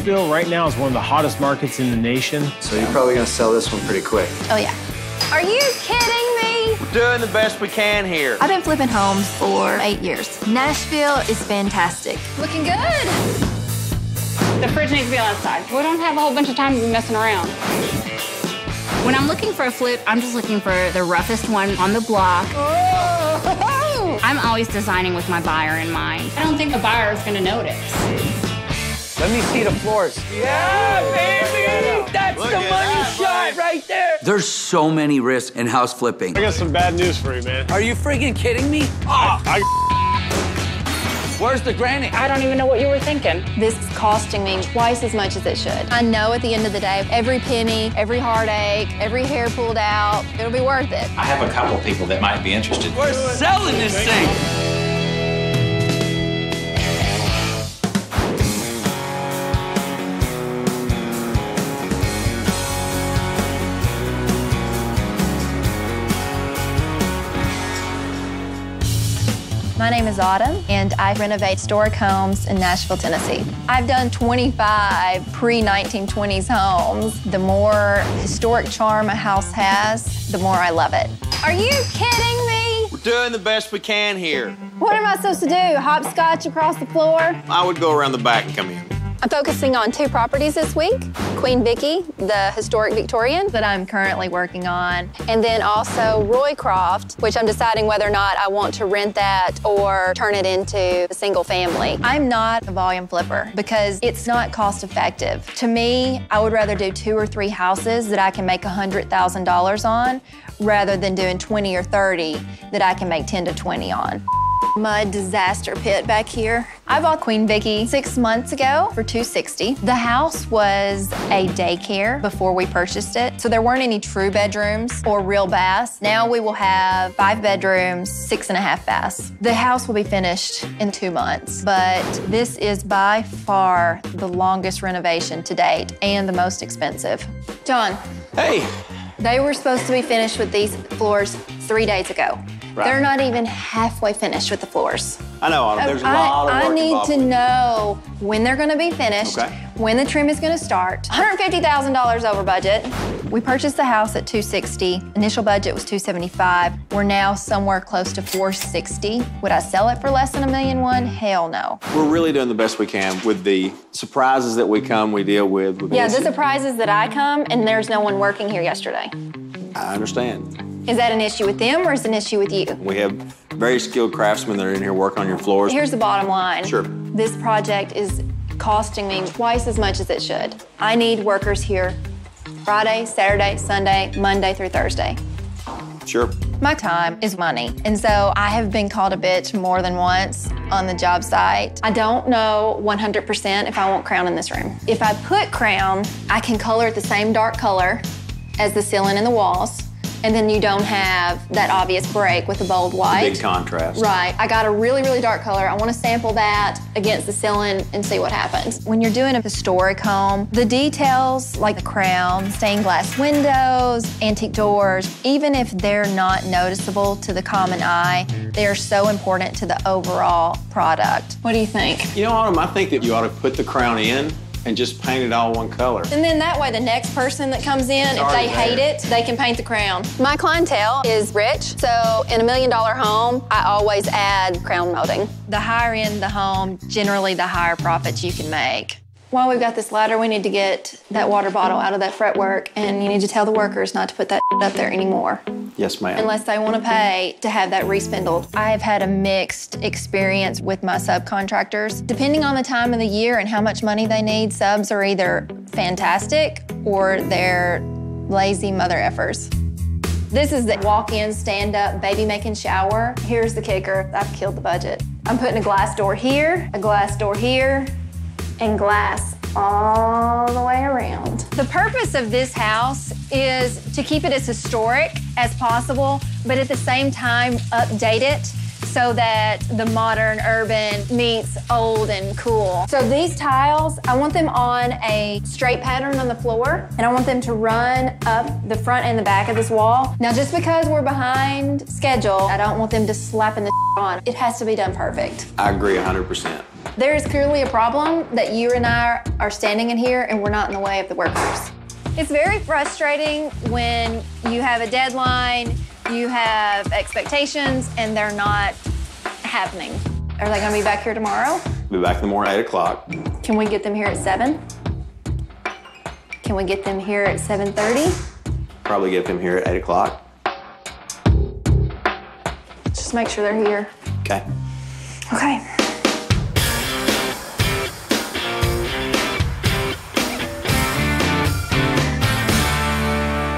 Nashville right now is one of the hottest markets in the nation. So you're probably gonna sell this one pretty quick. Oh, yeah. Are you kidding me? We're doing the best we can here. I've been flipping homes for 8 years. Nashville is fantastic. Looking good. The fridge needs to be on the side. We don't have a whole bunch of time to be messing around. When I'm looking for a flip, I'm just looking for the roughest one on the block. Oh. I'm always designing with my buyer in mind. I don't think the buyer is gonna notice. Let me see the floors. Yeah, baby! That's the money shot right there. There's so many risks in house flipping. I got some bad news for you, man. Are you freaking kidding me? Where's the granite? I don't even know what you were thinking. This is costing me twice as much as it should. I know at the end of the day, every penny, every heartache, every hair pulled out, it'll be worth it. I have a couple people that might be interested. We're selling this thing. My name is Autumn, and I renovate historic homes in Nashville, Tennessee. I've done 25 pre-1920s homes. The more historic charm a house has, the more I love it. Are you kidding me? We're doing the best we can here. What am I supposed to do, hopscotch across the floor? I would go around the back and come in. I'm focusing on 2 properties this week. Queen Vicky, the historic Victorian that I'm currently working on, and then also Roycroft, which I'm deciding whether or not I want to rent that or turn it into a single family. I'm not a volume flipper because it's not cost effective. To me, I would rather do 2 or 3 houses that I can make $100,000 on rather than doing 20 or 30 that I can make 10 to 20 on. Mud disaster pit back here. I bought Queen Vicky 6 months ago for $260. The house was a daycare before we purchased it, so there weren't any true bedrooms or real baths. Now we will have 5 bedrooms, 6.5 baths. The house will be finished in 2 months, but this is by far the longest renovation to date and the most expensive. John. Hey. They were supposed to be finished with these floors 3 days ago. Right. They're not even halfway finished with the floors. I know, Autumn. There's a lot of work I need involved. to know when they're gonna be finished, Okay. when the trim is gonna start. $150,000 over budget. We purchased the house at $260. Initial budget was $275. We're now somewhere close to $460. Would I sell it for less than $1.1 million? Hell no. We're really doing the best we can with the surprises that we deal with. Yeah, the surprise is that I come and there's no one working here yesterday. I understand. Is that an issue with them or is it an issue with you? We have very skilled craftsmen that are in here working on your floors. Here's the bottom line. Sure. This project is costing me twice as much as it should. I need workers here Friday, Saturday, Sunday, Monday through Thursday. Sure. My time is money, and so I have been called a bitch more than once on the job site. I don't know 100% if I want crown in this room. If I put crown, I can color it the same dark color as the ceiling and the walls, and then you don't have that obvious break with the bold white. Big contrast. Right. I got a really, really dark color. I want to sample that against the ceiling and see what happens. When you're doing a historic home, the details like the crown, stained glass windows, antique doors, even if they're not noticeable to the common eye, they are so important to the overall product. What do you think? You know, Autumn, I think that you ought to put the crown in and just paint it all one color. And then that way the next person that comes in, if they hate it, they can paint the crown. My clientele is rich, so in $1 million home, I always add crown molding. The higher end the home, generally the higher profits you can make. While we've got this ladder, we need to get that water bottle out of that fretwork, and you need to tell the workers not to put that up there anymore. Yes, ma'am. Unless they want to pay to have that respindled. I have had a mixed experience with my subcontractors. Depending on the time of the year and how much money they need, subs are either fantastic or they're lazy mother effers. This is the walk-in, stand-up, baby-making shower. Here's the kicker. I've killed the budget. I'm putting a glass door here, a glass door here, and glass all the way around. The purpose of this house is to keep it as historic as possible, but at the same time update it so that the modern urban meets old and cool. So these tiles, I want them on a straight pattern on the floor, and I want them to run up the front and the back of this wall. Now, just because we're behind schedule, I don't want them to slapping the on. It has to be done perfect. I agree 100%. There is clearly a problem that you and I are standing in here and we're not in the way of the workers. It's very frustrating when you have a deadline, you have expectations, and they're not happening. Are they gonna be back here tomorrow? Be back in the morning, 8 o'clock. Can we get them here at 7? Can we get them here at 7:30? Probably get them here at 8 o'clock. Just make sure they're here. Okay. Okay.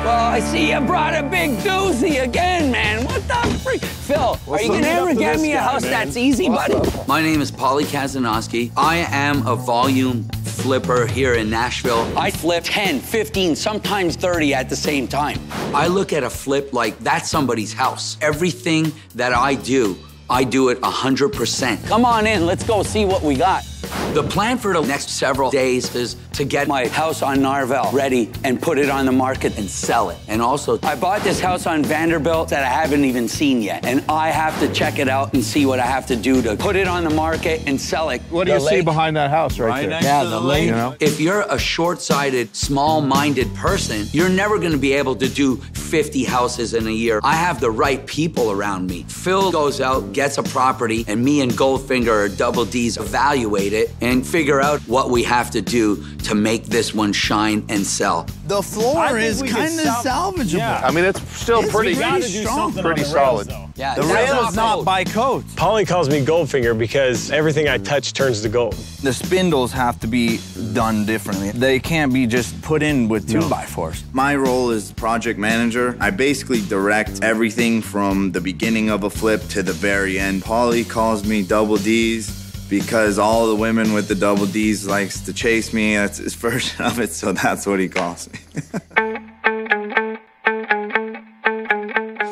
Well, I see you brought a big doozy again, man. What the freak? Phil, are you gonna ever get me a house that's easy, buddy? My name is Paulie Kazanowski. I am a volume flipper here in Nashville. I flip 10, 15, sometimes 30 at the same time. I look at a flip like that's somebody's house. Everything that I do it 100%. Come on in, let's go see what we got. The plan for the next several days is to get My house on Narvell ready and put it on the market and sell it. and also I bought this house on Vanderbilt that I haven't even seen yet, and I have to check it out and see what I have to do to put it on the market and sell it. What do you see behind that house right there? yeah, the lake. You know? If you're a short-sighted, small-minded person, you're never gonna be able to do 50 houses in a year. I have the right people around me. Phil goes out, gets a property, and me and Goldfinger or Double D's evaluate it and figure out what we have to do to make this one shine and sell. The floor is kind of salvageable. Yeah. I mean, it's still pretty strong. pretty solid. Yeah, The that's rail is not code. by code. Paulie calls me Goldfinger because everything I touch turns to gold. The spindles have to be done differently. They can't be just put in with 2x4s. My role is project manager. I basically direct everything from the beginning of a flip to the very end. Paulie calls me Double D's because all the women with the Double D's likes to chase me. That's his version of it, so that's what he calls me.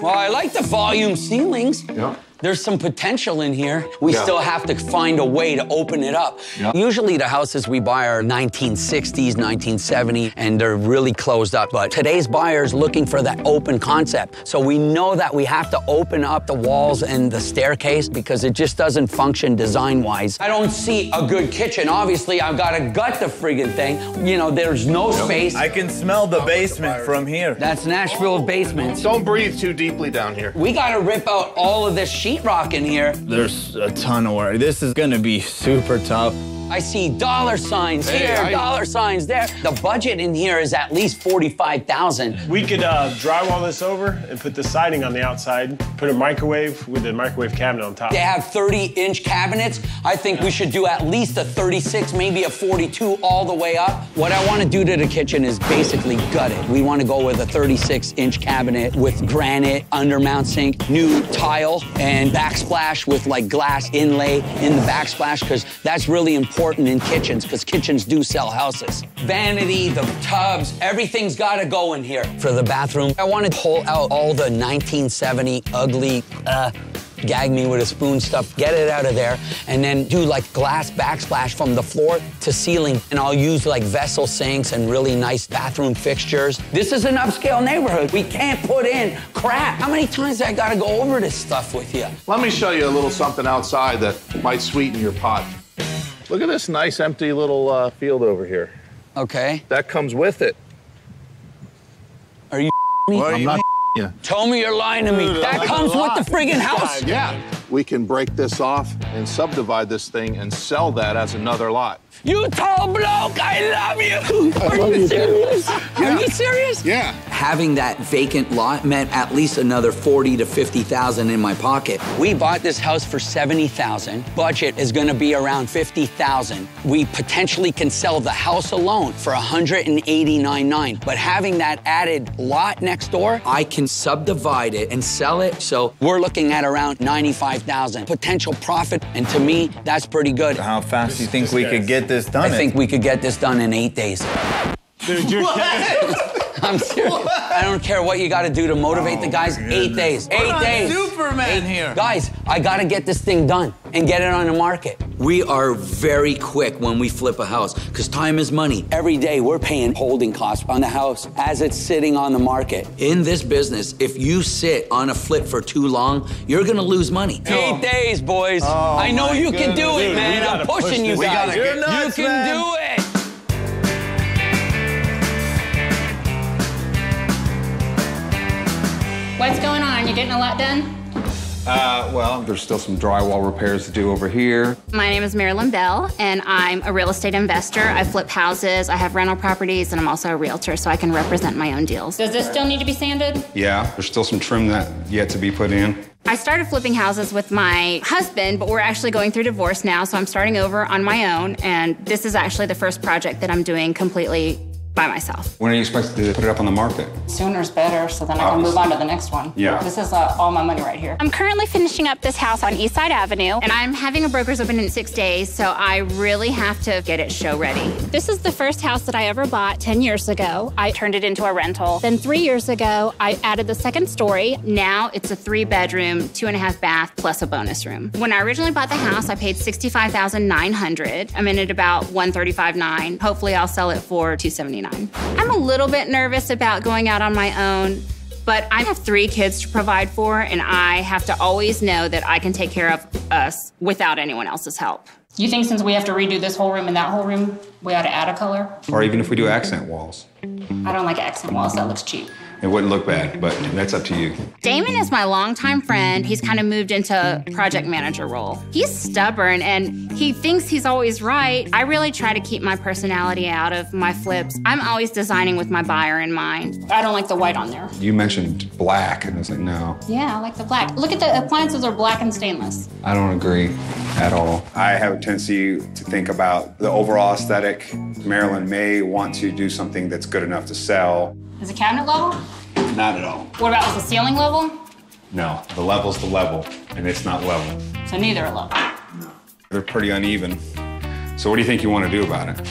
Well, I like the volume ceilings. Yeah. There's some potential in here. We still have to find a way to open it up. Yeah. Usually the houses we buy are 1960s, 1970, and they're really closed up. But today's buyer's looking for that open concept. So we know that we have to open up the walls and the staircase because it just doesn't function design-wise. I don't see a good kitchen. Obviously, I've got to gut the friggin' thing. You know, there's no space. I can smell the basement from here. That's Nashville basements. Don't breathe too deeply down here. We got to rip out all of this sheetrock in here. There's a ton of work. This is gonna be super tough. I see dollar signs here, dollar signs there. The budget in here is at least $45,000. We could drywall this over and put the siding on the outside, put a microwave with a microwave cabinet on top. They have 30-inch cabinets. I think we should do at least a 36, maybe a 42 all the way up. What I want to do to the kitchen is basically gut it. We want to go with a 36-inch cabinet with granite, undermount sink, new tile, and backsplash with like glass inlay in the backsplash, because that's really important in kitchens, because kitchens do sell houses. Vanity, the tubs, everything's got to go in here. For the bathroom, I want to pull out all the 1970 ugly, gag me with a spoon stuff, get it out of there, and then do like glass backsplash from the floor to ceiling. And I'll use like vessel sinks and really nice bathroom fixtures. This is an upscale neighborhood. We can't put in crap. How many times I gotta go over this stuff with you? Let me show you a little something outside that might sweeten your pot. Look at this nice empty little field over here. Okay. That comes with it. Are you me? I'm not you. Tell me you're lying to me. That comes with the friggin' house. Yeah. We can break this off and subdivide this thing and sell that as another lot. You tall bloke, I love you. Are you serious? Are you serious? Yeah. Having that vacant lot meant at least another 40 to 50,000 in my pocket. We bought this house for $70,000. Budget is gonna be around $50,000. We potentially can sell the house alone for $189,900. But having that added lot next door, I can subdivide it and sell it, so we're looking at around $95,000 potential profit. And to me, that's pretty good. How fast do you think we could get this done? I think we could get this done in 8 days. Dude, you're kidding. I'm serious. I don't care what you got to do to motivate the guys. 8 days. 8 days. Superman here. Guys, I got to get this thing done and get it on the market. We are very quick when we flip a house because time is money. Every day we're paying holding costs on the house as it's sitting on the market. In this business, if you sit on a flip for too long, you're going to lose money. 8 days, boys. I know you can do it, man. I'm pushing you guys. You're nuts, you can do it. What's going on? You getting a lot done? Well, there's still some drywall repairs to do over here. My name is Marilyn Bell, and I'm a real estate investor. I flip houses, I have rental properties, and I'm also a realtor, so I can represent my own deals. Does this still need to be sanded? Yeah, there's still some trim that yet to be put in. I started flipping houses with my husband, but we're actually going through divorce now, so I'm starting over on my own, and this is actually the first project that I'm doing completely by myself. When are you expected to put it up on the market? Sooner's better, so then I can move on to the next one. Yeah. This is all my money right here. I'm currently finishing up this house on Eastside Avenue, and I'm having a broker's open in 6 days, so I really have to get it show ready. This is the first house that I ever bought 10 years ago. I turned it into a rental. Then 3 years ago, I added the second story. Now it's a 3-bedroom, 2.5 bath, plus a bonus room. When I originally bought the house, I paid $65,900. I'm in at about $135,900. Hopefully I'll sell it for $279,000. I'm a little bit nervous about going out on my own, but I have 3 kids to provide for, and I have to always know that I can take care of us without anyone else's help. You think since we have to redo this whole room and that whole room, we ought to add a color? Or even if we do accent walls. I don't like accent walls, that looks cheap. It wouldn't look bad, but that's up to you. Damon is my longtime friend. He's kind of moved into project manager role. He's stubborn and he thinks he's always right. I really try to keep my personality out of my flips. I'm always designing with my buyer in mind. I don't like the white on there. You mentioned black, and I was like, no. Yeah, I like the black. Look at the appliances are black and stainless. I don't agree at all. I have a tendency to think about the overall aesthetic. Marilyn may want to do something that's good enough to sell. Is the cabinet level? Not at all. What about, is the ceiling level? No, the level's the level, and it's not level. So neither are level. They're pretty uneven. So what do you think you want to do about it?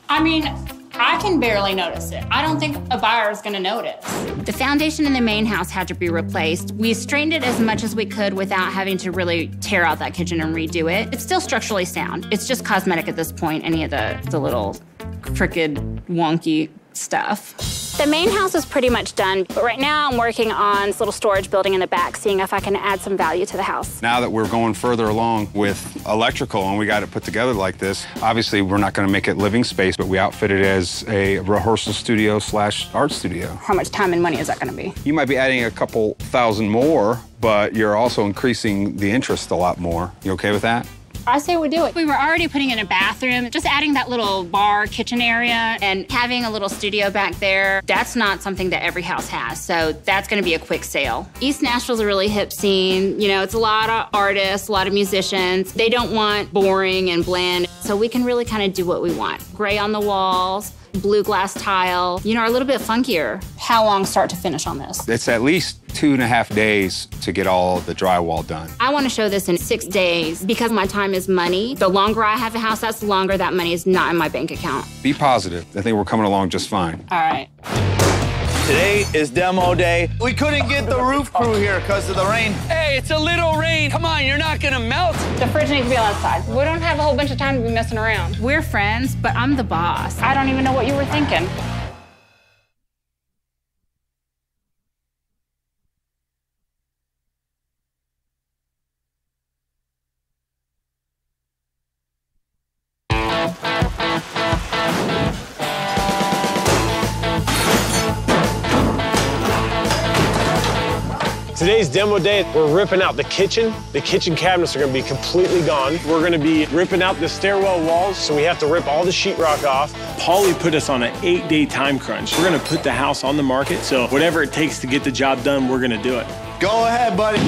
I mean, I can barely notice it. I don't think a buyer is gonna notice. The foundation in the main house had to be replaced. We straightened it as much as we could without having to really tear out that kitchen and redo it. It's still structurally sound. It's just cosmetic at this point, any of the little crooked, wonky stuff. The main house is pretty much done, but right now I'm working on this little storage building in the back, seeing if I can add some value to the house. Now that we're going further along with electrical and we got it put together like this, obviously we're not going to make it living space, but we outfit it as a rehearsal studio / art studio. How much time and money is that going to be? You might be adding a couple thousand more, but you're also increasing the interest a lot more. You okay with that? I say we do it. We were already putting in a bathroom, just adding that little bar kitchen area and having a little studio back there. That's not something that every house has, so that's gonna be a quick sale. East Nashville's a really hip scene. You know, it's a lot of artists, a lot of musicians. They don't want boring and bland, so we can really kind of do what we want. Gray on the walls, blue glass tile, you know, are a little bit funkier. How long start to finish on this? It's at least 2.5 days to get all the drywall done. I want to show this in 6 days because my time is money. The longer I have a house, that's the longer that money is not in my bank account. Be positive. I think we're coming along just fine. All right. Today is demo day. We couldn't get the roof crew here because of the rain. Hey, it's a little rain. Come on, you're not gonna melt. The fridge needs to be on the side. We don't have a whole bunch of time to be messing around. We're friends, but I'm the boss. I don't even know what you were thinking. Today's demo day, we're ripping out the kitchen. The kitchen cabinets are gonna be completely gone. We're gonna be ripping out the stairwell walls, so we have to rip all the sheetrock off. Paulie put us on an 8-day time crunch. We're gonna put the house on the market, so whatever it takes to get the job done, we're gonna do it. Go ahead, buddy.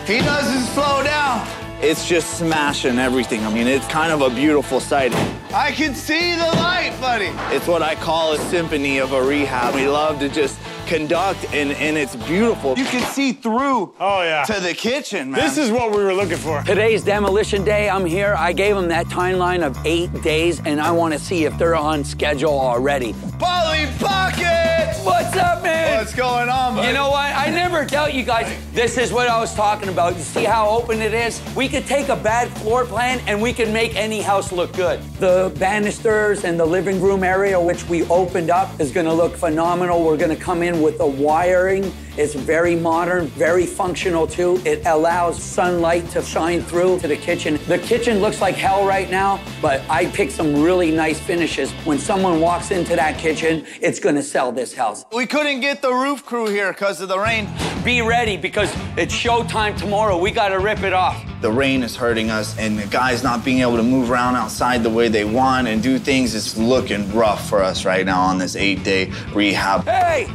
He doesn't slow down. It's just smashing everything. I mean, it's kind of a beautiful sight. I can see the light, buddy. It's what I call a symphony of a rehab. We love to just conduct, and it's beautiful. You can see through to the kitchen, man. This is what we were looking for. Today's demolition day. I'm here. I gave them that timeline of 8 days, and I want to see if they're on schedule already. Polly Pocket! What's up, man? What's going on, buddy? You know what? I never tell you guys. This is what I was talking about. You see how open it is? We could take a bad floor plan and we can make any house look good. The banisters and the living room area, which we opened up, is gonna look phenomenal. We're gonna come in with the wiring. It's very modern, very functional too. It allows sunlight to shine through to the kitchen. The kitchen looks like hell right now, but I picked some really nice finishes. When someone walks into that kitchen, it's gonna sell this house. We couldn't get the roof crew here because of the rain. Be ready because it's showtime tomorrow. We gotta rip it off. The rain is hurting us, and the guys not being able to move around outside the way they want and do things is looking rough for us right now on this 8-day rehab. Hey,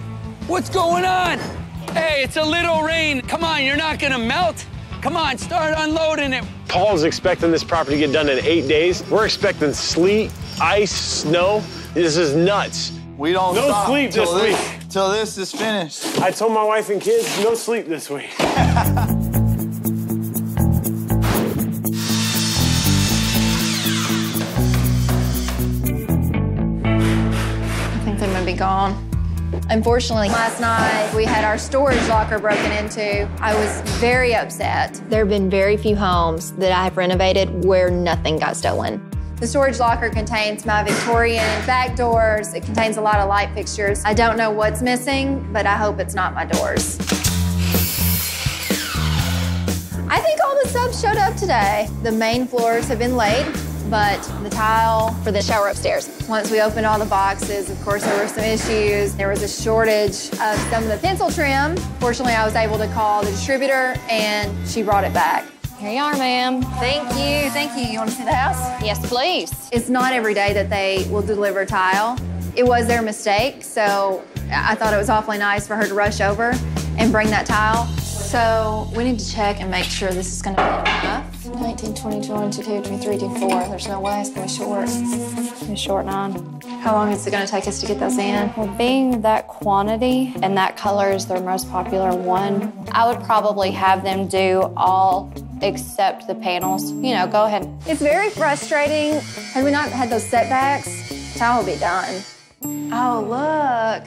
what's going on? Hey, it's a little rain. Come on, you're not gonna melt. Come on, start unloading it. Paul's expecting this property to get done in 8 days. We're expecting sleet, ice, snow. This is nuts. We don't no stop sleep this week. Till this is finished. I told my wife and kids, no sleep this week. I think they might be gone. Unfortunately, last night we had our storage locker broken into. I was very upset. There have been very few homes that I have renovated where nothing got stolen. The storage locker contains my Victorian back doors. It contains a lot of light fixtures. I don't know what's missing, but I hope it's not my doors. I think all the subs showed up today. The main floors have been laid, but the tile for the shower upstairs. Once we opened all the boxes, of course, there were some issues. There was a shortage of some of the pencil trim. Fortunately, I was able to call the distributor, and she brought it back. Here you are, ma'am. Thank you, thank you. You want to see the house? Yes, please. It's not every day that they will deliver tile. It was their mistake, so I thought it was awfully nice for her to rush over and bring that tile. So we need to check and make sure this is gonna be enough. 19, 20, 21, 22, 23, 24. There's no way it's gonna be short. It's gonna be short 9. How long is it gonna take us to get those in? Well, being that quantity and that color is their most popular one, I would probably have them do all except the panels. You know, go ahead. It's very frustrating. Had we not had those setbacks, tile will be done. Oh, look.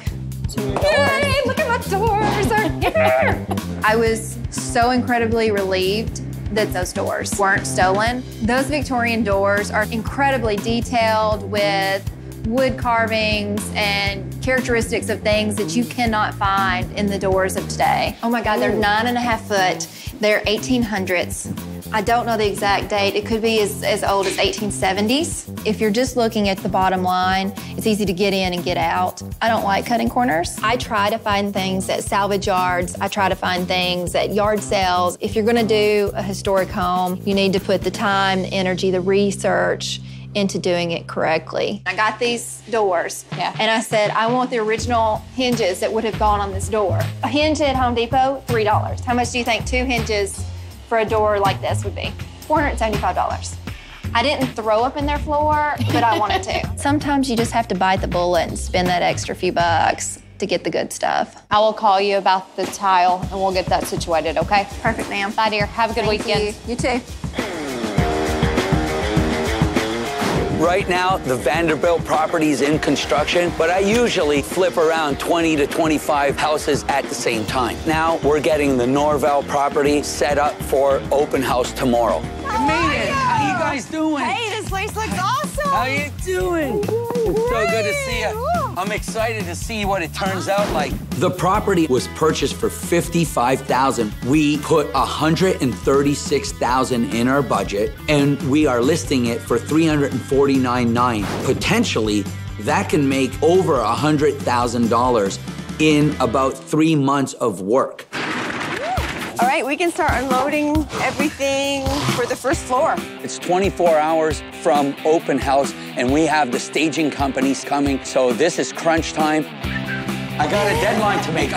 Yay, look at my doors, they're here. I was so incredibly relieved that those doors weren't stolen. Those Victorian doors are incredibly detailed with wood carvings and characteristics of things that you cannot find in the doors of today. Oh my God, they're 9.5 foot. They're 1800s. I don't know the exact date. It could be as old as 1870s. If you're just looking at the bottom line, it's easy to get in and get out. I don't like cutting corners. I try to find things at salvage yards. I try to find things at yard sales. If you're gonna do a historic home, you need to put the time, the energy, the research into doing it correctly. I got these doors, and I said, I want the original hinges that would have gone on this door. A hinge at Home Depot, $3. How much do you think 2 hinges for a door like this would be? $475. I didn't throw up in their floor, but I wanted to. Sometimes you just have to bite the bullet and spend that extra few bucks to get the good stuff. I will call you about the tile and we'll get that situated, okay? Perfect, ma'am. Bye, dear. Have a good weekend. You too. Right now, the Vanderbilt property is in construction, but I usually flip around 20 to 25 houses at the same time. Now, we're getting the Norvell property set up for open house tomorrow. You made it. How you guys doing? Hey, this place looks awesome. How you doing? It's so good to see you. I'm excited to see what it turns out like. The property was purchased for $55,000. We put $136,000 in our budget, and we are listing it for $349,900. Potentially, that can make over $100,000 in about 3 months of work. All right, we can start unloading everything for the first floor. It's 24 hours from open house, and we have the staging companies coming, so this is crunch time. I got a deadline to make.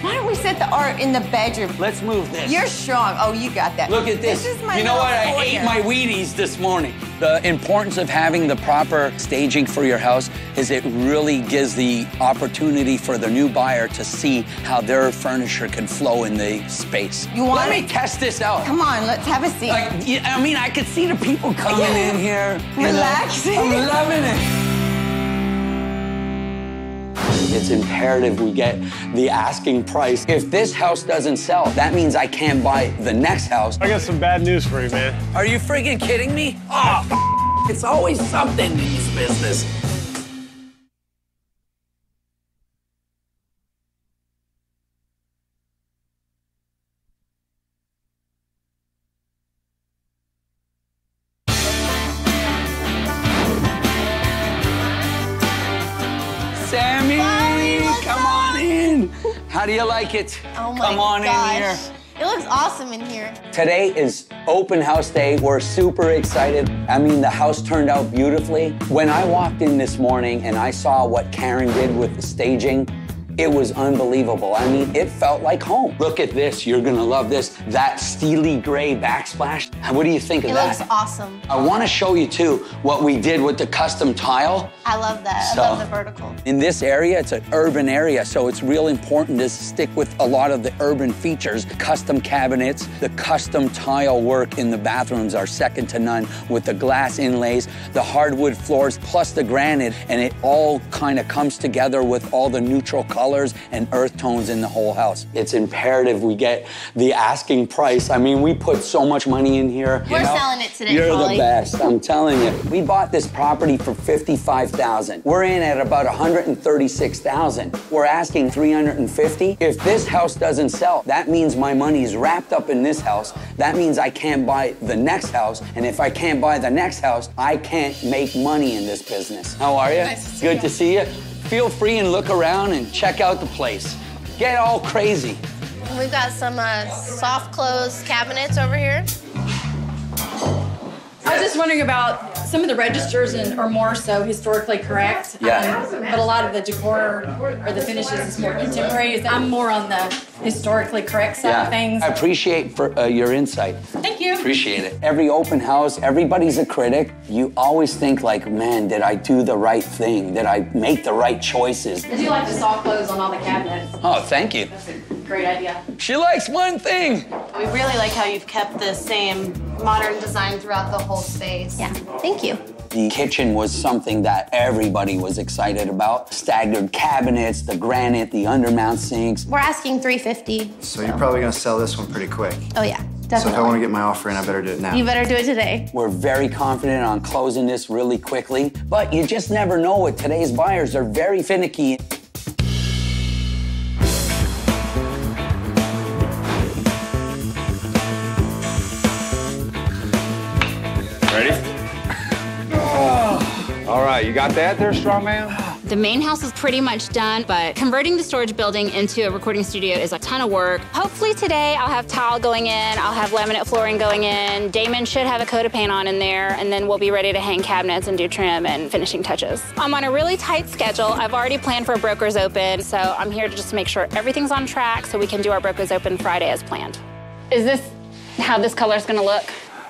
Why don't we set the art in the bedroom? Let's move this. You're strong. Oh, you got that. Look at this. This is my you know what? I foyer. ate my Wheaties this morning. The importance of having the proper staging for your house is it really gives the opportunity for the new buyer to see how their furniture can flow in the space. Let me test this out. Come on, let's have a seat. I mean, I could see the people coming in here. Relaxing. I'm loving it. It's imperative we get the asking price. If this house doesn't sell, that means I can't buy the next house. I got some bad news for you, man. Are you freaking kidding me? Oh, it's always something in this business. Sammy, come on in. How do you like it? Oh my Come on gosh. in here. It looks awesome in here. Today is open house day. We're super excited. I mean, the house turned out beautifully. When I walked in this morning and I saw what Karen did with the staging, it was unbelievable. I mean, it felt like home. Look at this. You're gonna love this. That steely gray backsplash. What do you think of It that? looks awesome. I want to show you too what we did with the custom tile. I love that. So- I love the vertical. In this area, it's an urban area, so it's real important to stick with a lot of the urban features. Custom cabinets, the custom tile work in the bathrooms are second to none with the glass inlays, the hardwood floors, plus the granite, and it all kind of comes together with all the neutral colors and earth tones in the whole house. It's imperative we get the asking price. I mean, we put so much money in here. We're selling it today, You're Polly. the best, I'm telling you. We bought this property for $55,000. We're in at about $136,000. We're asking $350,000. If this house doesn't sell, that means my money's wrapped up in this house. That means I can't buy the next house. And if I can't buy the next house, I can't make money in this business. How are you? Nice to see Good you. to see you. Feel free and look around and check out the place. Get all crazy. We've got some soft close cabinets over here. I was just wondering about some of the registers are more so historically correct. Yeah. But a lot of the decor or the finishes is more contemporary. I'm more on the historically correct side of things. I appreciate your insight. Thank you. Appreciate it. Every open house, everybody's a critic. You always think like, man, did I do the right thing? Did I make the right choices? I do like the soft close on all the cabinets. Oh, thank you. That's a great idea. She likes one thing. We really like how you've kept the same modern design throughout the whole space. Yeah, thank you. The kitchen was something that everybody was excited about. Staggered cabinets, the granite, the undermount sinks. We're asking $350. So you're probably gonna sell this one pretty quick. Oh yeah, So if definitely. I wanna get my offer in, I better do it now. You better do it today. We're very confident on closing this really quickly, but you just never know with today's buyers. They're very finicky. Ready? All right, you got that there, strong man? The main house is pretty much done, but converting the storage building into a recording studio is a ton of work. Hopefully today I'll have tile going in, I'll have laminate flooring going in, Damon should have a coat of paint on in there, and then we'll be ready to hang cabinets and do trim and finishing touches. I'm on a really tight schedule. I've already planned for a broker's open, so I'm here to just make sure everything's on track so we can do our broker's open Friday as planned. Is this how this color's gonna look?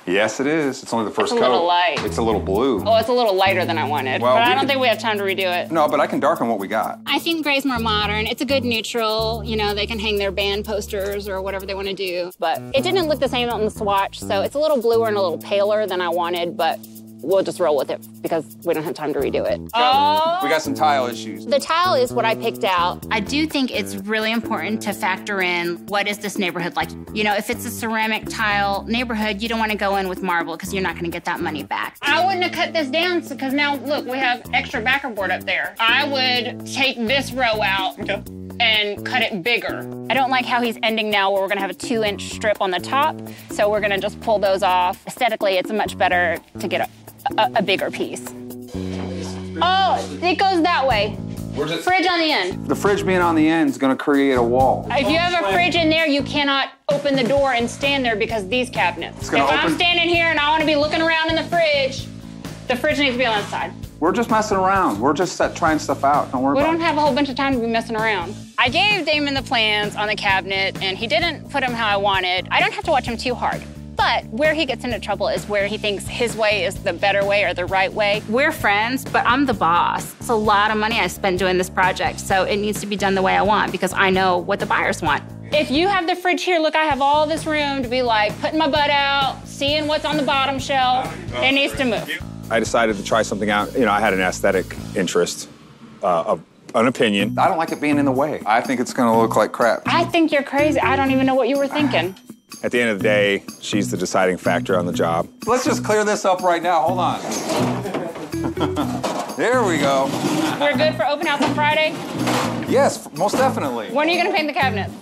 Yes, it is. It's only the first It's a coat. little light. It's a little blue. Oh, it's a little lighter than I wanted, Well, but I we don't can- think we have time to redo it. No, but I can darken what we got. I think gray's more modern. It's a good neutral. You know, they can hang their band posters or whatever they want to do. But it didn't look the same on the swatch, so it's a little bluer and a little paler than I wanted, but we'll just roll with it because we don't have time to redo it. We got some tile issues. The tile is what I picked out. I do think it's really important to factor in what is this neighborhood like. You know, if it's a ceramic tile neighborhood, you don't want to go in with marble because you're not going to get that money back. I wouldn't have cut this down because now, look, we have extra backer board up there. I would take this row out and cut it bigger. I don't like how he's ending now where we're gonna have a 2-inch strip on the top, so we're gonna just pull those off. Aesthetically, it's much better to get a bigger piece. Oh, it goes that way. Where's it? Fridge on the end. The fridge being on the end is going to create a wall. If you have a fridge in there, you cannot open the door and stand there because these cabinets. It's If gonna I'm open- standing here and I want to be looking around in the fridge needs to be on the side. We're just messing around. We're just trying stuff out. Don't worry We about don't it. have a whole bunch of time to be messing around. I gave Damon the plans on the cabinet, and he didn't put them how I wanted. I don't have to watch him too hard. But where he gets into trouble is where he thinks his way is the better way or the right way. We're friends, but I'm the boss. It's a lot of money I spent doing this project, so it needs to be done the way I want because I know what the buyers want. If you have the fridge here, look, I have all this room to be like putting my butt out, seeing what's on the bottom shelf. It needs to move. I decided to try something out. You know, I had an aesthetic interest, of an opinion. I don't like it being in the way. I think it's gonna look like crap. I think you're crazy. I don't even know what you were thinking. At the end of the day, she's the deciding factor on the job. Let's just clear this up right now. Hold on. There we go. We're good for open house on Friday? Yes, most definitely. When are you gonna paint the cabinets?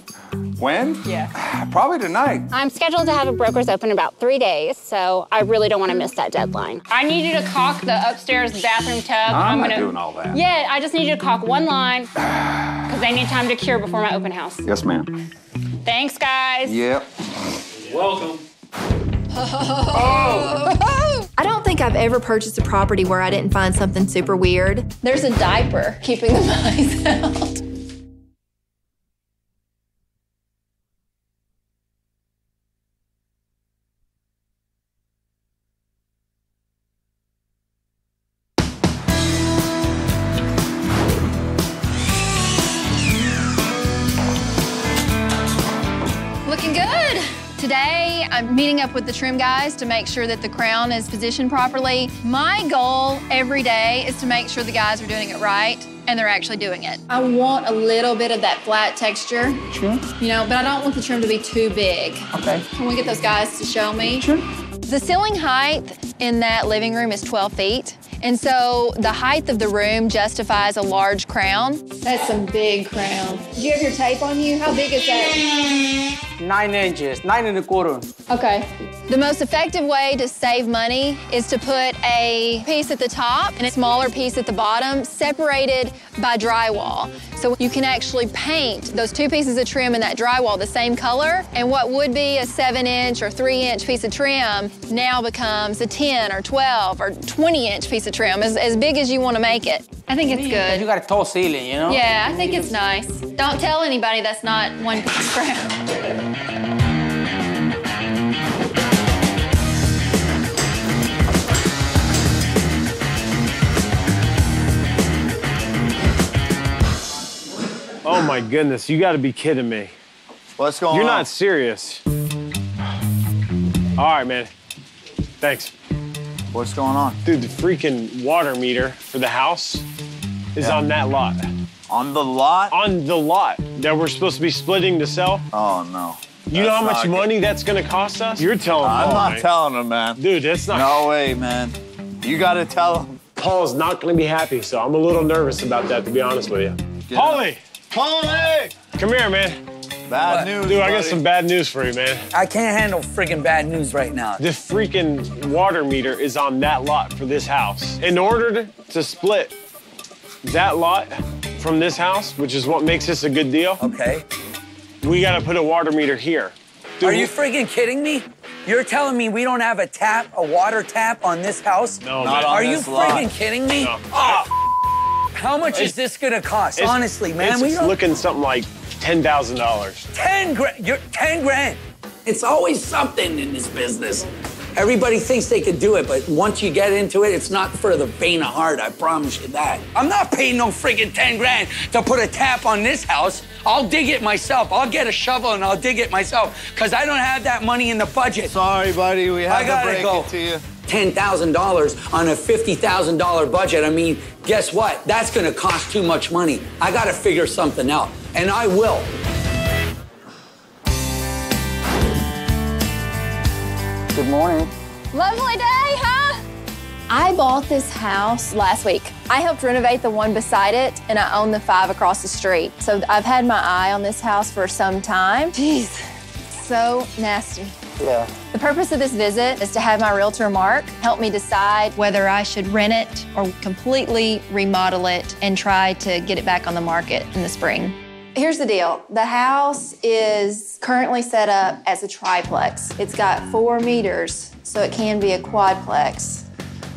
When? Yeah. Probably tonight. I'm scheduled to have a broker's open in about 3 days, so I really don't want to miss that deadline. I need you to caulk the upstairs bathroom tub. I'm not doing all that. Yeah, I just need you to caulk one line because they need time to cure before my open house. Yes, ma'am. Thanks, guys. Yep. Welcome. I don't think I've ever purchased a property where I didn't find something super weird. There's a diaper keeping the mice out. Looking good. Today, I'm meeting up with the trim guys to make sure that the crown is positioned properly. My goal every day is to make sure the guys are doing it right and they're actually doing it. I want a little bit of that flat texture. Sure. You know, but I don't want the trim to be too big. Okay. Can we get those guys to show me? Sure. The ceiling height in that living room is 12 feet. And so the height of the room justifies a large crown. That's some big crown. Do you have your tape on you? How big is that? 9 inches, 9 1/4. Okay. The most effective way to save money is to put a piece at the top and a smaller piece at the bottom, separated by drywall. So you can actually paint those two pieces of trim in that drywall the same color, and what would be a 7-inch or 3-inch piece of trim now becomes a 10 or 12 or 20-inch piece of trim, as big as you want to make it. I think it's good. You got a tall ceiling, you know? Yeah, I think it's nice. Don't tell anybody that's not one piece of crown. Oh my goodness, you gotta be kidding me. What's going on? You're not serious. All right, man. Thanks. What's going on? Dude, the freaking water meter for the house is on that lot. On the lot? On the lot that we're supposed to be splitting to sell. Oh, no. You know how much money that's gonna cost us? You're telling Paul, I'm not man. telling him, man. Dude, that's not... No way, man. You gotta tell him. Paul's not gonna be happy, so I'm a little nervous about that, to be honest with you. Paulie! Paulie! Come here, man. Bad news, Dude, I got buddy. some bad news for you, man. I can't handle friggin' bad news right now. The freaking water meter is on that lot for this house. In order to split that lot from this house, which is what makes this a good deal, Okay. we gotta put a water meter here. Dude, Are you friggin' kidding me? You're telling me we don't have a water tap on this house? No, Not man. on Are you this lot. friggin' kidding me? No. How much is this gonna cost? It's- Honestly, man, It's looking something like $10,000. 10 grand. You're 10 grand. It's always something in this business. Everybody thinks they could do it, but once you get into it, it's not for the faint of heart, I promise you that. I'm not paying no friggin' 10 grand to put a tap on this house. I'll dig it myself. I'll get a shovel and I'll dig it myself, because I don't have that money in the budget. Sorry, buddy. We have I to gotta break go. it to you. $10,000 on a $50,000 budget. I mean, guess what? That's gonna cost too much money. I gotta figure something out, and I will. Good morning. Lovely day, huh? I bought this house last week. I helped renovate the one beside it, and I own the 5 across the street. So I've had my eye on this house for some time. Jeez, so nasty. Yeah. The purpose of this visit is to have my realtor, Mark, help me decide whether I should rent it or completely remodel it and try to get it back on the market in the spring. Here's the deal. The house is currently set up as a triplex. It's got 4 meters, so it can be a quadplex.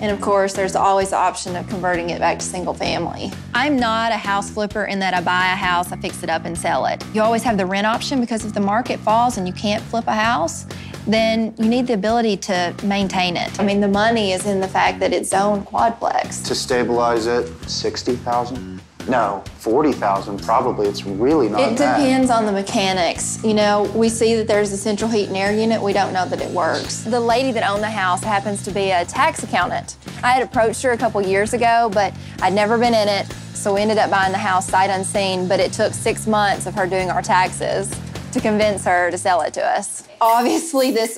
And of course, there's always the option of converting it back to single family. I'm not a house flipper in that I buy a house, I fix it up and sell it. You always have the rent option because if the market falls and you can't flip a house, then you need the ability to maintain it. I mean, the money is in the fact that it's zoned quadplex. To stabilize it, 60,000? No, 40,000 probably. It's really not bad. It depends on the mechanics. You know, we see that there's a central heat and air unit. We don't know that it works. The lady that owned the house happens to be a tax accountant. I had approached her a couple years ago, but I'd never been in it, so we ended up buying the house sight unseen, but it took 6 months of her doing our taxes to convince her to sell it to us. Obviously, this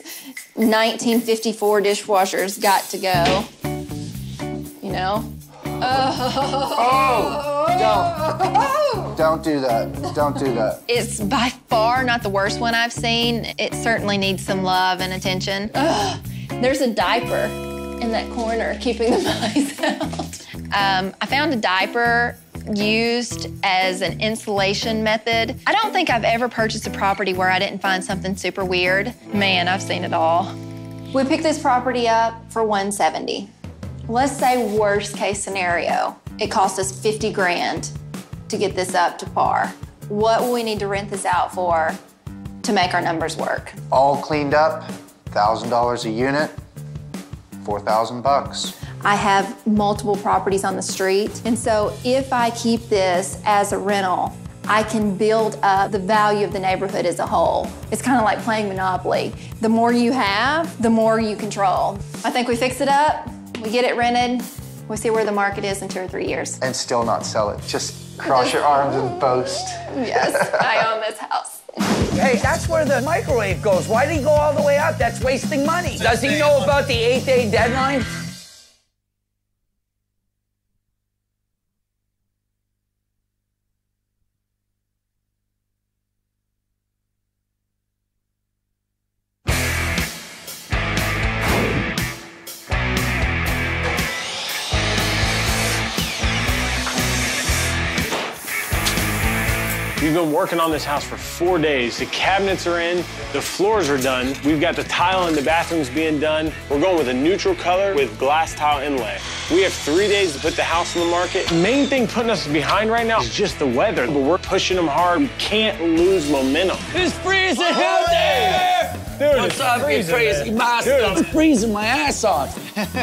1954 dishwasher's got to go, you know? Don't do that. Don't do that. It's by far not the worst one I've seen. It certainly needs some love and attention. There's a diaper in that corner keeping the mice out. I found a diaper used as an insulation method. I don't think I've ever purchased a property where I didn't find something super weird. Man, I've seen it all. We picked this property up for $170,000. Let's say worst case scenario, it cost us 50 grand to get this up to par. What will we need to rent this out for to make our numbers work? All cleaned up, $1,000 a unit, $4,000. I have multiple properties on the street, and so if I keep this as a rental, I can build up the value of the neighborhood as a whole. It's kind of like playing Monopoly. The more you have, the more you control. I think we fix it up, we get it rented, we see where the market is in 2 or 3 years. And still not sell it. Just cross your arms and boast. Yes, I own this house. Hey, that's where the microwave goes. Why did he go all the way out? That's wasting money. Does he know about the 8-day deadline? We've been working on this house for 4 days. The cabinets are in, the floors are done. We've got the tile in the bathrooms being done. We're going with a neutral color with glass tile inlay. We have 3 days to put the house on the market. The main thing putting us behind right now is just the weather, but we're pushing them hard. We can't lose momentum. It's freezing out there! Dude, what's up, you crazy master? I'm freezing my ass off.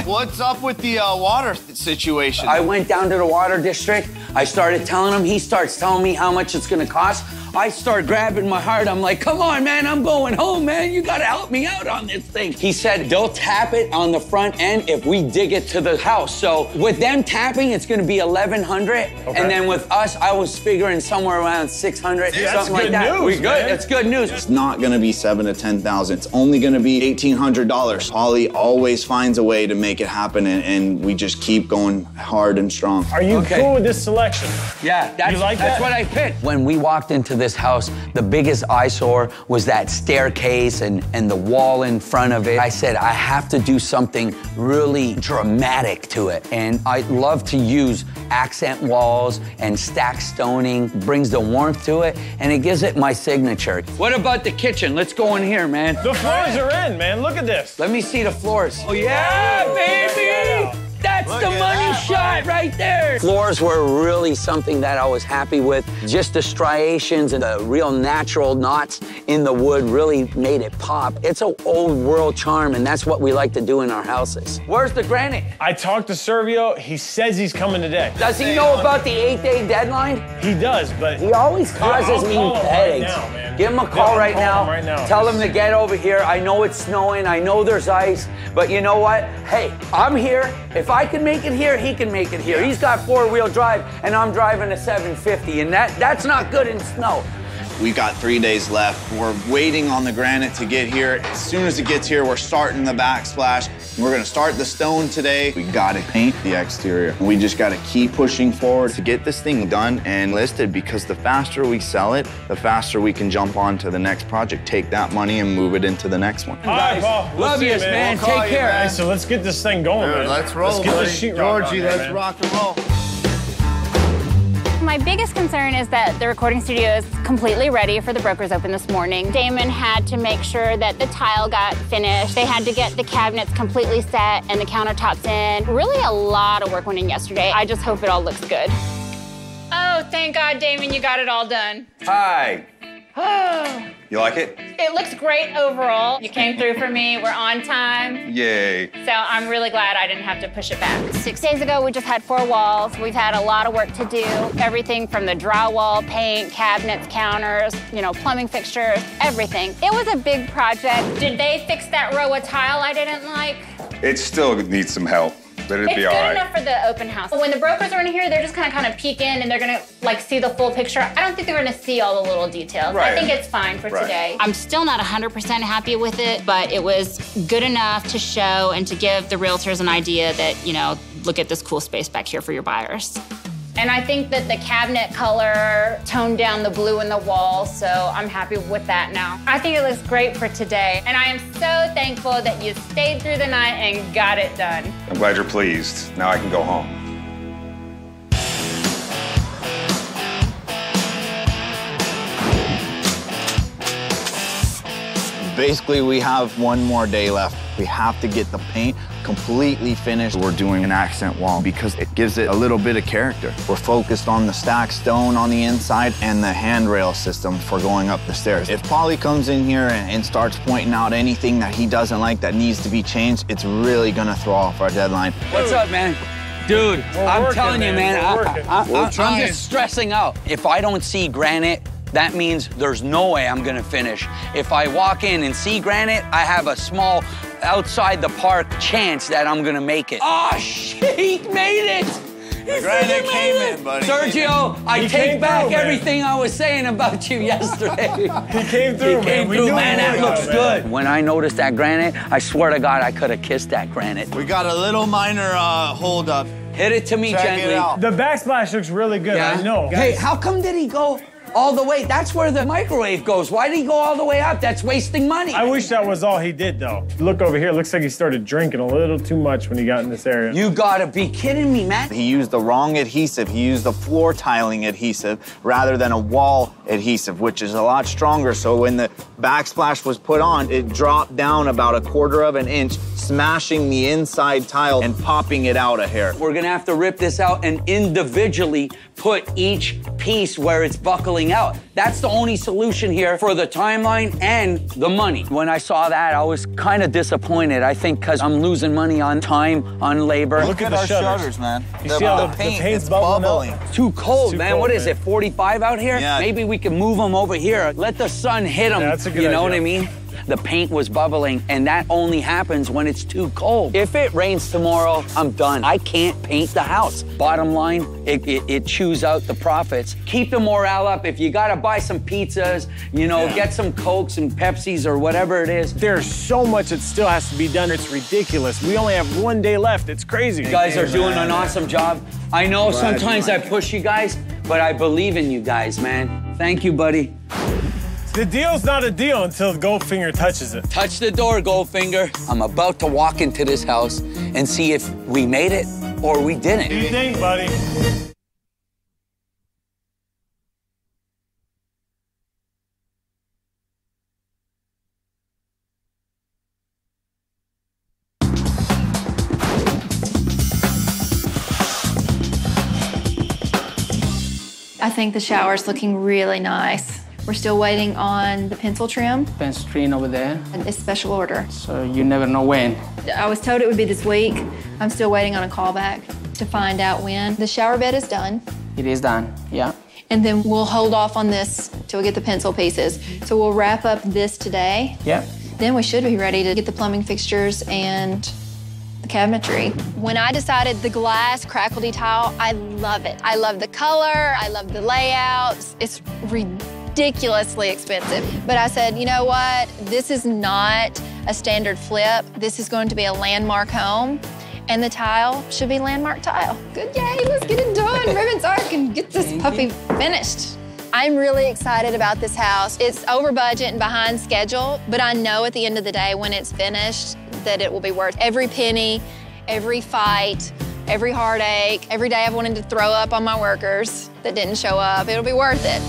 What's up with the water situation? I went down to the water district. I started telling him. He starts telling me how much it's gonna cost. I start grabbing my heart. I'm like, come on, man, I'm going home, man. You gotta help me out on this thing. He said they'll tap it on the front end if we dig it to the house. So with them tapping, it's gonna be $1,100. Okay. And then with us, I was figuring somewhere around $600, yeah, something like that. News, we good, man. that's good news. It's not gonna be $7,000 to $10,000. It's only gonna be $1,800. Holly always finds a way to make it happen, and we just keep going hard and strong. Are you cool with this selection? Yeah, that's what I picked. When we walked into this house, the biggest eyesore was that staircase and the wall in front of it. I said, I have to do something really dramatic to it. And I love to use accent walls and stack stoning, brings the warmth to it, and it gives it my signature. What about the kitchen? Let's go in here, man. The floors are in, man. Look at this. Let me see the floors. Oh, yeah, baby! That's the money shot right there. Floors were really something that I was happy with. Just the striations and the real natural knots in the wood really made it pop. It's an old world charm, and that's what we like to do in our houses. Where's the granite? I talked to Servio. He says he's coming today. Does he know about the 8-day deadline? He does, but he always causes me headaches. Right now, man. Give him a call right now. Tell him to get over here. I know it's snowing. I know there's ice. But you know what? Hey, I'm here. If I can make it here, he can make it here. He's got 4-wheel drive, and I'm driving a 750, and that's not good in snow. We've got 3 days left. We're waiting on the granite to get here. As soon as it gets here, we're starting the backsplash. We're gonna start the stone today. We gotta paint the exterior. We just gotta keep pushing forward to get this thing done and listed, because the faster we sell it, the faster we can jump on to the next project, take that money and move it into the next one. All right, Paul. Love you, man. Take care. Right, so let's get this thing going, man. Let's roll, let's get this sheetrock Georgie, on there, let's man. rock and roll. My biggest concern is that the recording studio is completely ready for the brokers open this morning. Damon had to make sure that the tile got finished. They had to get the cabinets completely set and the countertops in. Really a lot of work went in yesterday. I just hope it all looks good. Oh, thank God, Damon, you got it all done. Hi. You like it? It looks great overall. You came through for me. We're on time. Yay. So I'm really glad I didn't have to push it back. 6 days ago, we just had 4 walls. We've had a lot of work to do. Everything from the drywall, paint, cabinets, counters, you know, plumbing fixtures, everything. It was a big project. Did they fix that row of tile I didn't like? It still needs some help, but it'll be all right. It's good enough for the open house. When the brokers are in here, they're just gonna kind of peek in and they're gonna like see the full picture. I don't think they're gonna see all the little details. Right. I think it's fine for today. I'm still not 100% happy with it, but it was good enough to show and to give the realtors an idea that, you know, look at this cool space back here for your buyers. And I think that the cabinet color toned down the blue in the wall, so I'm happy with that now. I think it looks great for today, and I am so thankful that you stayed through the night and got it done. I'm glad you're pleased. Now I can go home. Basically, we have one more day left. We have to get the paint completely finished. We're doing an accent wall because it gives it a little bit of character. We're focused on the stacked stone on the inside and the handrail system for going up the stairs. If Paulie comes in here and starts pointing out anything that he doesn't like that needs to be changed, it's really gonna throw off our deadline. What's up, man? Dude, I'm telling you, man, I'm just stressing out. If I don't see granite, that means there's no way I'm gonna finish. If I walk in and see granite, I have a small outside the park chance that I'm gonna make it. Oh, shit, he made it! The granite came in, buddy. Sergio, I take back everything I was saying about you yesterday. He came through, man. He came through, man. That looks good. When I noticed that granite, I swear to God, I could have kissed that granite. We got a little minor hold up. Hit it to me gently. The backsplash looks really good, I know. Hey, how come did he go all the way? That's where the microwave goes. Why did he go all the way up? That's wasting money. I wish that was all he did, though. Look over here. Looks like he started drinking a little too much when he got in this area. You gotta be kidding me, man. He used the wrong adhesive. He used the floor tiling adhesive rather than a wall adhesive, which is a lot stronger. So when the backsplash was put on, it dropped down about 1/4 of an inch, smashing the inside tile and popping it out a hair. We're gonna have to rip this out and individually put each piece where it's buckling out. That's the only solution here for the timeline and the money. When I saw that, I was kind of disappointed. I think because I'm losing money on time, on labor. Look at our shutters, man. You see how the paint's bubbling? It's too cold, man. cold, What is man. it, 45 out here? Yeah. Maybe we can move them over here. Let the sun hit them. Yeah, that's a good You know idea. what I mean? The paint was bubbling, and that only happens when it's too cold. If it rains tomorrow, I'm done. I can't paint the house. Bottom line, it chews out the profits. Keep the morale up. If you gotta buy some pizzas, you know, get some Cokes and Pepsis or whatever it is. There's so much that still has to be done. It's ridiculous. We only have 1 day left. It's crazy. You guys are doing an awesome job. I know sometimes I push you guys, but I believe in you guys, man. Thank you, buddy. The deal's not a deal until Goldfinger touches it. Touch the door, Goldfinger. I'm about to walk into this house and see if we made it or we didn't. What do you think, buddy? I think the shower's looking really nice. We're still waiting on the pencil trim. Pencil trim over there. It's special order. So you never know when. I was told it would be this week. I'm still waiting on a callback to find out when. The shower bed is done. It is done, yeah. And then we'll hold off on this till we get the pencil pieces. So we'll wrap up this today. Yeah. Then we should be ready to get the plumbing fixtures and the cabinetry. When I decided the glass crackledy tile, I love it. I love the color, I love the layouts. It's ridiculously expensive. But I said, you know what? This is not a standard flip. This is going to be a landmark home. And the tile should be landmark tile. Good, yay, let's get it done. Ribbons Arc and get this puppy finished. I'm really excited about this house. It's over budget and behind schedule, but I know at the end of the day when it's finished that it will be worth every penny, every fight, every heartache, every day I've wanted to throw up on my workers that didn't show up. It'll be worth it.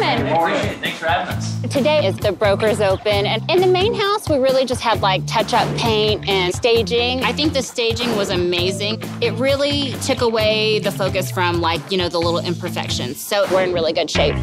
Good morning. Thanks for having us. Today is the Brokers Open, and in the main house, we really just had like touch-up paint and staging. I think the staging was amazing. It really took away the focus from like, you know, the little imperfections. So we're in really good shape.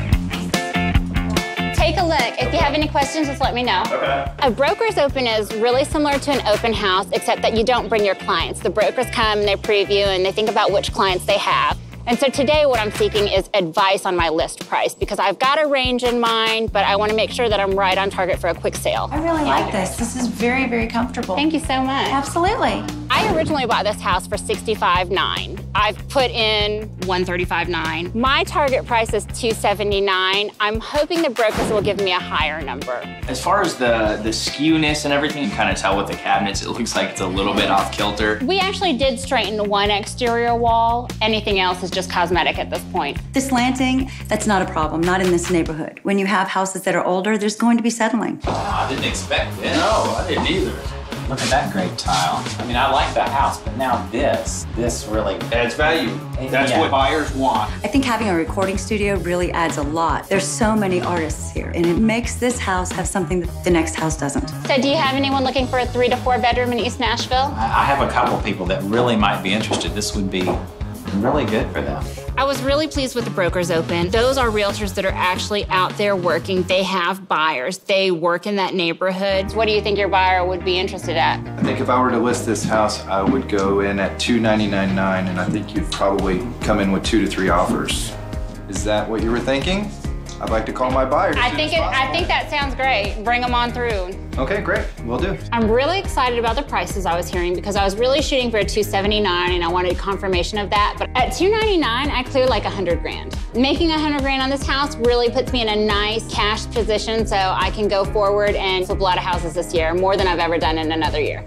Take a look. If you have any questions, just let me know. Okay. A Brokers Open is really similar to an open house, except that you don't bring your clients. The brokers come and they preview and they think about which clients they have. And so today what I'm seeking is advice on my list price because I've got a range in mind, but I want to make sure that I'm right on target for a quick sale. I really like this. This is very, very comfortable. Thank you so much. Absolutely. I originally bought this house for $65,900. I've put in $135,900. My target price is $279,000. I'm hoping the brokers will give me a higher number. As far as the skewness and everything, you can kind of tell with the cabinets, it looks like it's a little bit off kilter. We actually did straighten one exterior wall. Anything else is just cosmetic at this point. The slanting, that's not a problem, not in this neighborhood. When you have houses that are older, there's going to be settling. Oh, I didn't expect this. No, I didn't either. Look at that great tile. I mean, I like the house, but now this really adds value. That's what buyers want. I think having a recording studio really adds a lot. There's so many artists here, and it makes this house have something that the next house doesn't. So do you have anyone looking for a 3 to 4 bedroom in East Nashville? I have a couple people that really might be interested. This would be really good for them. I was really pleased with the Brokers Open. Those are realtors that are actually out there working. They have buyers. They work in that neighborhood. What do you think your buyer would be interested at? I think if I were to list this house, I would go in at $299,900, and I think you'd probably come in with 2 to 3 offers. Is that what you were thinking? I'd like to call my buyers. I think that sounds great. Bring them on through. Okay, great. Will do. I'm really excited about the prices I was hearing because I was really shooting for a $279,000 and I wanted confirmation of that. But at $299,000, I cleared like $100,000. Making $100,000 on this house really puts me in a nice cash position so I can go forward and flip a lot of houses this year, more than I've ever done in another year.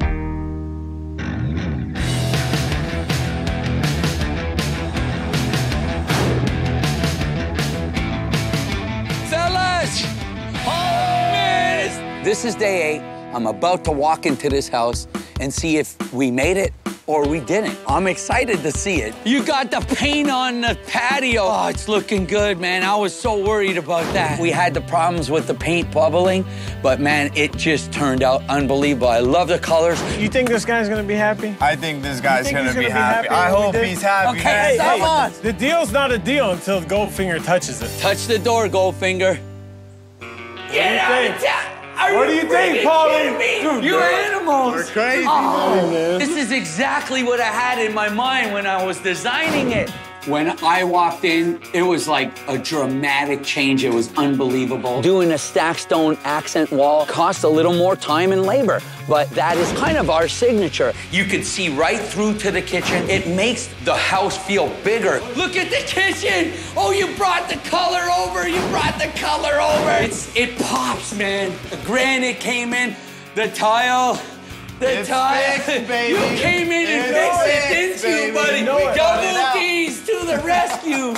This is day 8. I'm about to walk into this house and see if we made it or we didn't. I'm excited to see it. You got the paint on the patio. Oh, it's looking good, man. I was so worried about that. We had the problems with the paint bubbling, but man, it just turned out unbelievable. I love the colors. You think this guy's gonna be happy? I think this guy's gonna be happy. I hope he's happy. Okay, come on. The deal's not a deal until Goldfinger touches it. Touch the door, Goldfinger. Get out of town. What do you think, Paulie? You animals! We're crazy, man. This is exactly what I had in my mind when I was designing it. When I walked in, it was like a dramatic change. It was unbelievable. Doing a stack stone accent wall costs a little more time and labor, but that is kind of our signature. You can see right through to the kitchen. It makes the house feel bigger. Look at the kitchen. Oh, you brought the color over. You brought the color over. It pops, man. The granite came in, the tile. The tile. Fixed, baby. You came in and fixed it, didn't you, buddy? Double D's to the rescue.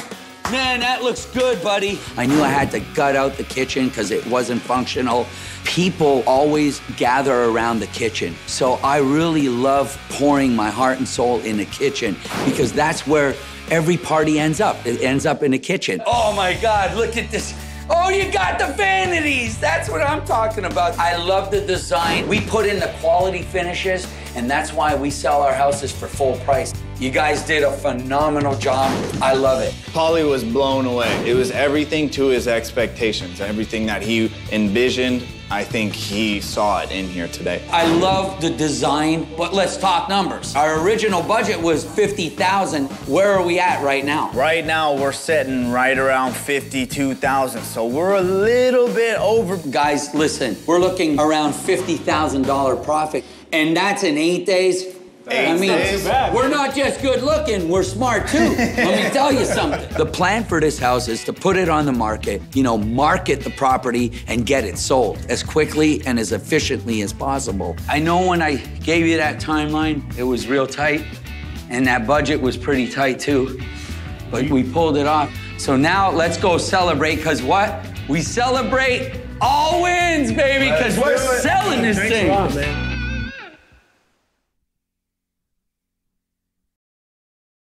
Man, that looks good, buddy. I knew I had to gut out the kitchen because it wasn't functional. People always gather around the kitchen. So I really love pouring my heart and soul in the kitchen because that's where every party ends up. It ends up in the kitchen. Oh my God, look at this. Oh, you got the vanities. That's what I'm talking about. I love the design. We put in the quality finishes, and that's why we sell our houses for full price. You guys did a phenomenal job. I love it. Paulie was blown away. It was everything to his expectations, everything that he envisioned. I think he saw it in here today. I love the design, but let's talk numbers. Our original budget was $50,000. Where are we at right now? Right now, we're sitting right around $52,000, so we're a little bit over. Guys, listen, we're looking around $50,000 profit, and that's in 8 days. I mean, we're not just good looking, we're smart too. Let me tell you something. The plan for this house is to put it on the market, market the property and get it sold as quickly and as efficiently as possible. I know when I gave you that timeline, it was real tight, and that budget was pretty tight too, but we pulled it off. So now let's go celebrate, because what? We celebrate all wins, baby, because we're selling this thing. Thanks a lot, man.